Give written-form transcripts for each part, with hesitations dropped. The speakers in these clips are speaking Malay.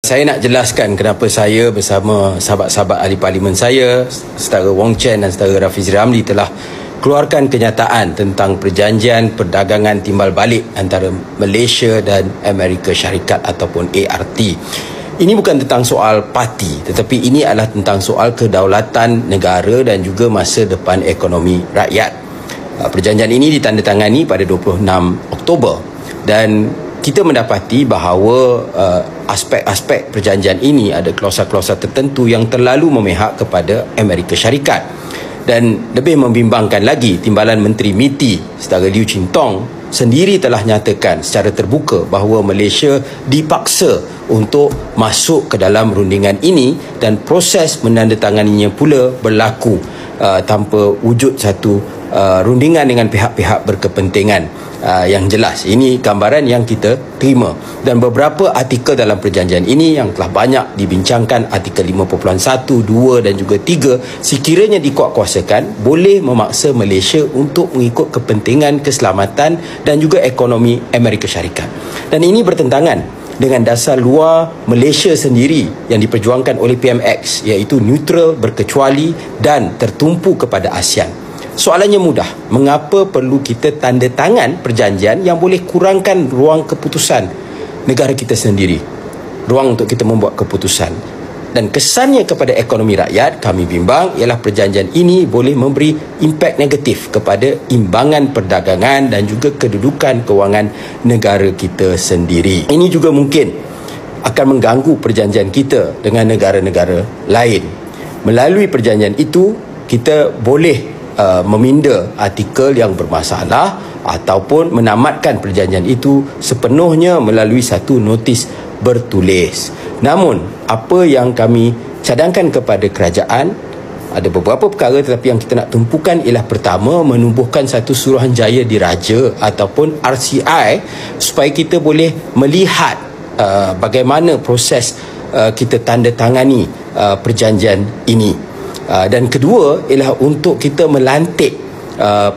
Saya nak jelaskan kenapa saya bersama sahabat-sahabat ahli parlimen saya, Saudara Wong Chen dan Saudara Rafizi Ramli telah keluarkan kenyataan tentang perjanjian perdagangan timbal balik antara Malaysia dan Amerika Syarikat ataupun ART. Ini bukan tentang soal parti, tetapi ini adalah tentang soal kedaulatan negara dan juga masa depan ekonomi rakyat. Perjanjian ini ditandatangani pada 26 Oktober dan kita mendapati bahawa aspek-aspek perjanjian ini ada klausa-klausa tertentu yang terlalu memihak kepada Amerika Syarikat. Dan lebih membimbangkan lagi, Timbalan Menteri MITI, Saudara Liew Chin Tong, sendiri telah nyatakan secara terbuka bahawa Malaysia dipaksa untuk masuk ke dalam rundingan ini dan proses menandatanganinya pula berlaku tanpa wujud satu rundingan dengan pihak-pihak berkepentingan yang jelas. Ini gambaran yang kita terima. Dan beberapa artikel dalam perjanjian ini yang telah banyak dibincangkan, artikel 5.1, 2 dan juga 3, sekiranya dikuatkuasakan boleh memaksa Malaysia untuk mengikut kepentingan keselamatan dan juga ekonomi Amerika Syarikat. Dan ini bertentangan dengan dasar luar Malaysia sendiri yang diperjuangkan oleh PMX, iaitu neutral, berkecuali dan tertumpu kepada ASEAN. Soalannya mudah, mengapa perlu kita tanda tangan perjanjian yang boleh kurangkan ruang keputusan negara kita sendiri, ruang untuk kita membuat keputusan. Dan kesannya kepada ekonomi rakyat, kami bimbang, ialah perjanjian ini boleh memberi impak negatif kepada imbangan perdagangan dan juga kedudukan kewangan negara kita sendiri. Ini juga mungkin akan mengganggu perjanjian kita dengan negara-negara lain. Melalui perjanjian itu, kita boleh meminda artikel yang bermasalah ataupun menamatkan perjanjian itu sepenuhnya melalui satu notis bertulis. Namun, apa yang kami cadangkan kepada kerajaan, ada beberapa perkara tetapi yang kita nak tumpukan ialah pertama, menumbuhkan satu Suruhanjaya Diraja ataupun RCI supaya kita boleh melihat bagaimana proses kita tanda tangani perjanjian ini. Dan kedua ialah untuk kita melantik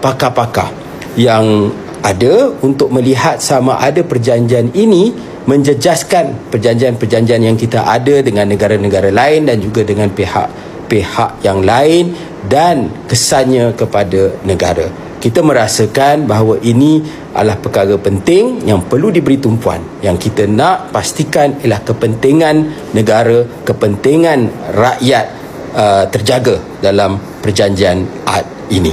pakar-pakar yang ada untuk melihat sama ada perjanjian ini menjejaskan perjanjian-perjanjian yang kita ada dengan negara-negara lain dan juga dengan pihak-pihak yang lain dan kesannya kepada negara. Kita merasakan bahawa ini adalah perkara penting yang perlu diberi tumpuan. Yang kita nak pastikan ialah kepentingan negara, kepentingan rakyat terjaga dalam perjanjian ART ini.